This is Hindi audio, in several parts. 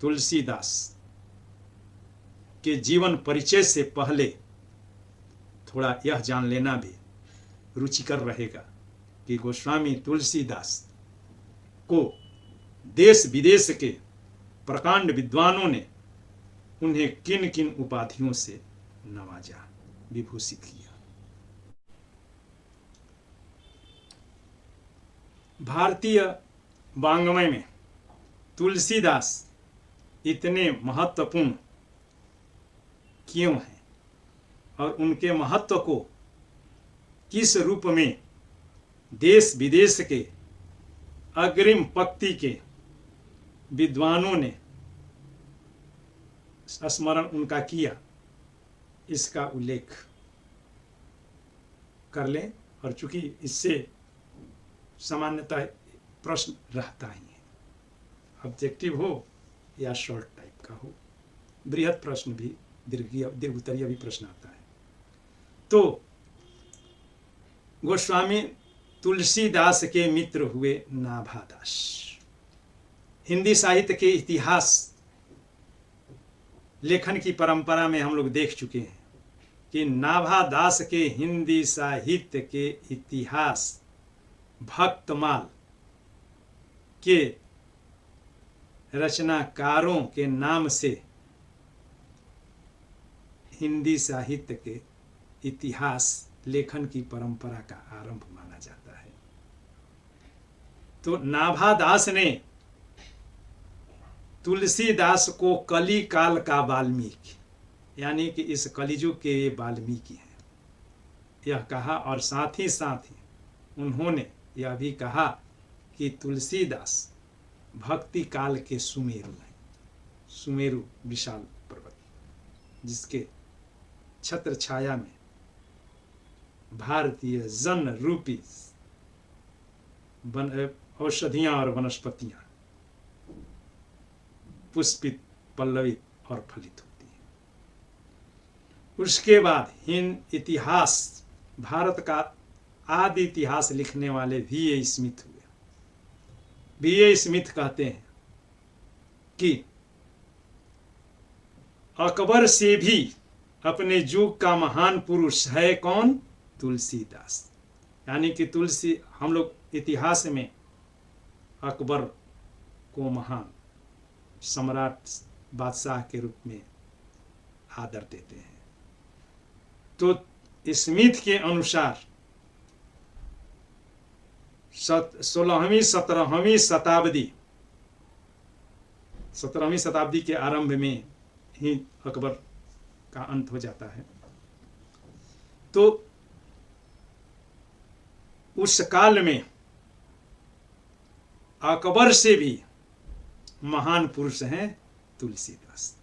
तुलसीदास के जीवन परिचय से पहले थोड़ा यह जान लेना भी रुचिकर रहेगा कि गोस्वामी तुलसीदास को देश विदेश के प्रकांड विद्वानों ने उन्हें किन किन उपाधियों से नवाजा, विभूषित किया। भारतीय वाङ्मय में तुलसीदास इतने महत्वपूर्ण क्यों हैं और उनके महत्व को किस रूप में देश विदेश के अग्रिम पंक्ति के विद्वानों ने स्मरण उनका किया, इसका उल्लेख कर लें। और चूंकि इससे सामान्यतः प्रश्न रहता ही है, ऑब्जेक्टिव हो या शॉर्ट टाइप का हो, बृहद प्रश्न भी दीर्घ उत्तरीय भी प्रश्न आता है। तो गोस्वामी तुलसीदास के मित्र हुए नाभादास। हिंदी साहित्य के इतिहास लेखन की परंपरा में हम लोग देख चुके हैं कि नाभादास के हिंदी साहित्य के इतिहास भक्तमाल के रचनाकारों के नाम से हिंदी साहित्य के इतिहास लेखन की परंपरा का आरंभ माना जाता है। तो नाभादास ने तुलसीदास को कली काल का वाल्मीकि, यानी कि इस कलिजुग के ये वाल्मीकि हैं, यह कहा। और साथ ही उन्होंने यह भी कहा कि तुलसीदास भक्ति काल के सुमेरु हैं। सुमेरु विशाल पर्वत जिसके छत्र छाया में भारतीय जन रूपी औषधियां और वनस्पतियां पुष्पित, पल्लवित और फलित होती हैं। उसके बाद हिंद इतिहास, भारत का आदि इतिहास लिखने वाले V.A. स्मिथ हुए। V.A. स्मिथ कहते हैं कि अकबर से भी अपने युग का महान पुरुष है कौन? तुलसीदास। यानी कि तुलसी, हम लोग इतिहास में अकबर को महान सम्राट बादशाह के रूप में आदर देते हैं। तो स्मिथ के अनुसार 16वीं 17वीं शताब्दी के आरंभ में ही अकबर का अंत हो जाता है। तो उस काल में अकबर से भी महान पुरुष हैं तुलसीदास।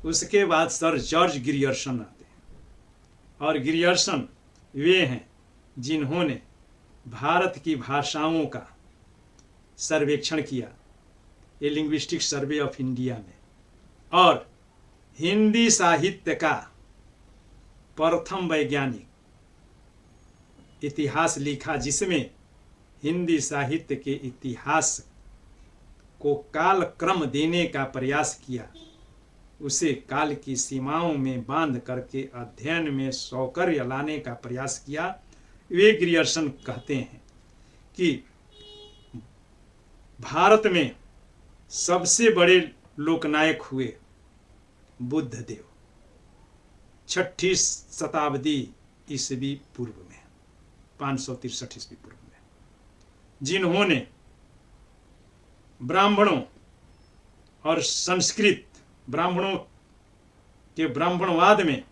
उसके बाद सर जॉर्ज ग्रियर्सन आते हैं, और ग्रियर्सन वे हैं जिन्होंने भारत की भाषाओं का सर्वेक्षण किया, ये लिंग्विस्टिक सर्वे ऑफ इंडिया में, और हिंदी साहित्य का प्रथम वैज्ञानिक इतिहास लिखा, जिसमें हिंदी साहित्य के इतिहास को काल क्रम देने का प्रयास किया, उसे काल की सीमाओं में बांध करके अध्ययन में सौकर्य लाने का प्रयास किया। वे ग्रियर्सन कहते हैं कि भारत में सबसे बड़े लोकनायक हुए बुद्ध देव 6ठी शताब्दी ईस्वी पूर्व में, 563 ईस्वी पूर्व में, जिन्होंने ब्राह्मणों और संस्कृत, ब्राह्मणों के ब्राह्मणवाद में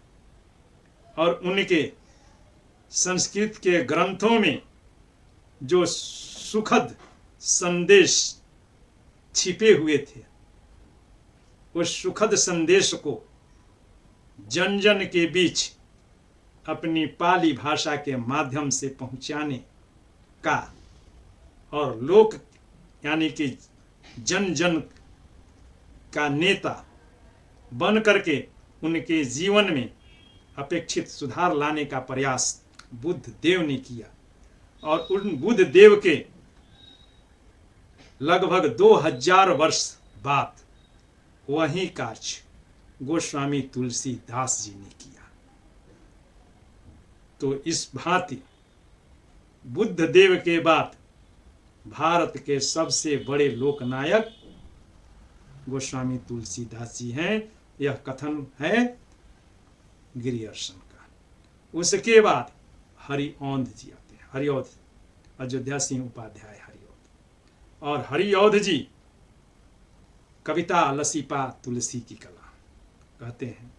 और उनके संस्कृत के ग्रंथों में जो सुखद संदेश छिपे हुए थे, उस सुखद संदेश को जन जन के बीच अपनी पाली भाषा के माध्यम से पहुंचाने का, और लोक यानी कि जन जन का नेता बन करके उनके जीवन में अपेक्षित सुधार लाने का प्रयास बुद्ध देव ने किया। और उन बुद्ध देव के लगभग 2000 वर्ष बाद वही कार्य गोस्वामी तुलसीदास जी ने किया। तो इस भांति बुद्ध देव के बाद भारत के सबसे बड़े लोकनायक गोस्वामी तुलसीदास जी हैं। यह कथन है गिरियर्सन का। उसके बाद हरिऔंध जी आते हैं। हरिऔंध, अयोध्या सिंह उपाध्याय हरिऔंध। और हरिऔंध जी कविता लसीपा तुलसी की कला कहते हैं,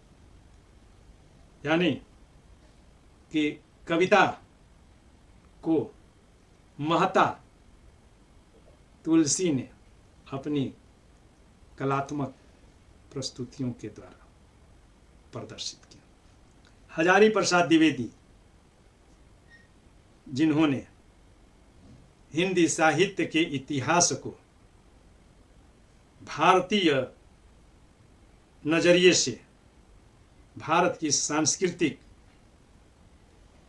यानी कि कविता को महता तुलसी ने अपनी कलात्मक प्रस्तुतियों के द्वारा प्रदर्शित किया। हजारी प्रसाद द्विवेदी, जिन्होंने हिंदी साहित्य के इतिहास को भारतीय नजरिए से भारत की सांस्कृतिक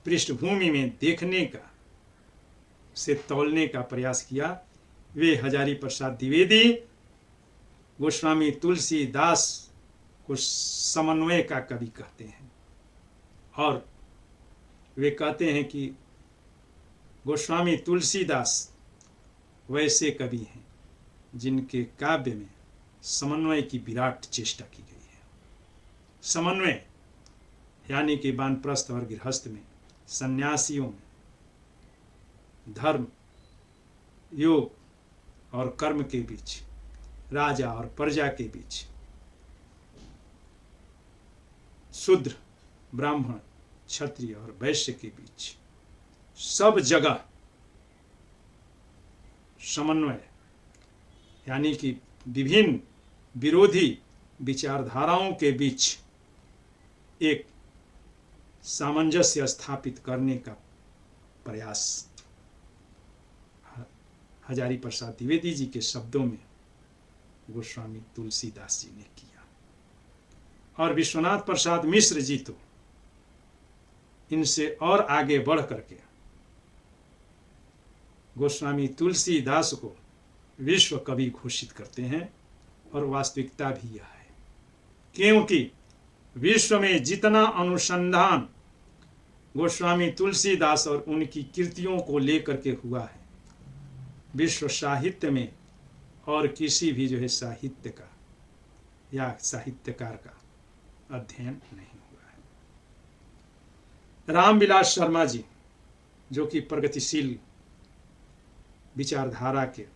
पृष्ठभूमि में देखने का, से तौलने का प्रयास किया, वे हजारी प्रसाद द्विवेदी गोस्वामी तुलसीदास को समन्वय का कवि कहते हैं। और वे कहते हैं कि गोस्वामी तुलसीदास वैसे कवि हैं जिनके काव्य में समन्वय की विराट चेष्टा की गई है। समन्वय यानी कि वानप्रस्थ और गृहस्थ में, सन्यासियों में, धर्म, योग और कर्म के बीच, राजा और प्रजा के बीच, शूद्र, ब्राह्मण, क्षत्रिय और वैश्य के बीच, सब जगह समन्वय, यानी कि विभिन्न विरोधी विचारधाराओं के बीच एक सामंजस्य स्थापित करने का प्रयास हजारी प्रसाद द्विवेदी जी के शब्दों में गोस्वामी तुलसीदास जी ने किया। और विश्वनाथ प्रसाद मिश्र जी तो इनसे और आगे बढ़ करके गोस्वामी तुलसीदास को विश्व कवि घोषित करते हैं। और वास्तविकता भी यह है, क्योंकि विश्व में जितना अनुसंधान गोस्वामी तुलसीदास और उनकी कृतियों को लेकर के हुआ है, विश्व साहित्य में और किसी भी जो है साहित्य का या साहित्यकार का अध्ययन नहीं हुआ है। रामविलास शर्मा जी, जो कि प्रगतिशील विचारधारा के,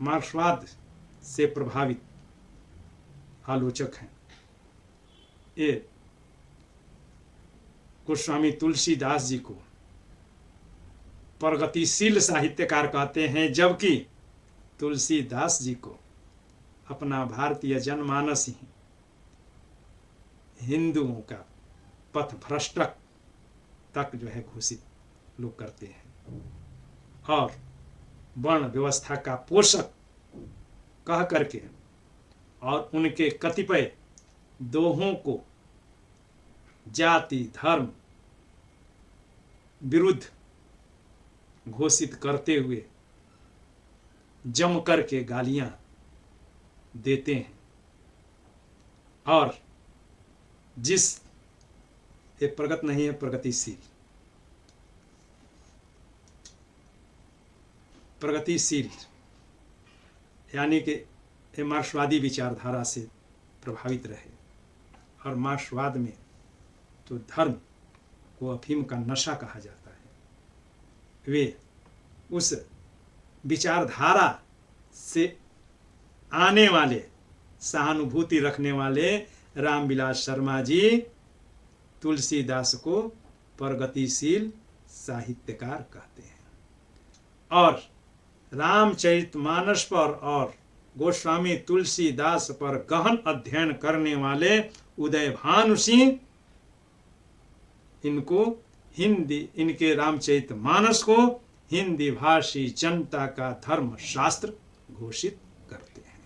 मार्क्सवाद से प्रभावित आलोचक हैं, ये गोस्वामी तुलसीदास जी को प्रगतिशील साहित्यकार कहते हैं, जबकि तुलसीदास जी को अपना भारतीय जनमानस ही हिंदुओं का पथभ्रष्टक तक जो है घोषित लोग करते हैं और वर्ण व्यवस्था का पोषक कह करके और उनके कतिपय दोहों को जाति धर्म विरुद्ध घोषित करते हुए जम करके गालियां देते हैं। और जिस ये प्रगत नहीं है, प्रगतिशील यानी कि ये मार्क्सवादी विचारधारा से प्रभावित रहे। और मार्क्सवाद में तो धर्म को अफीम का नशा कहा जाता है। वे उस विचारधारा से आने वाले, सहानुभूति रखने वाले रामविलास शर्मा जी तुलसीदास को प्रगतिशील साहित्यकार कहते हैं। और रामचरितमानस पर और गोस्वामी तुलसीदास पर गहन अध्ययन करने वाले उदयभानु सिंह इनके रामचरितमानस को हिंदी भाषी जनता का धर्म शास्त्र घोषित करते हैं।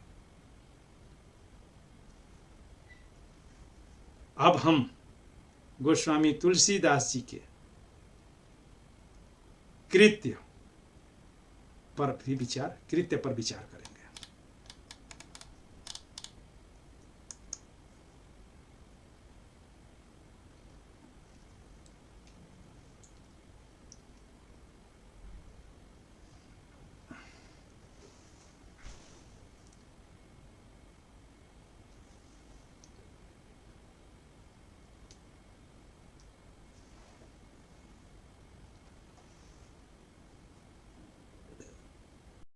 अब हम गोस्वामी तुलसीदास जी के कृत्य पर विचार करेंगे।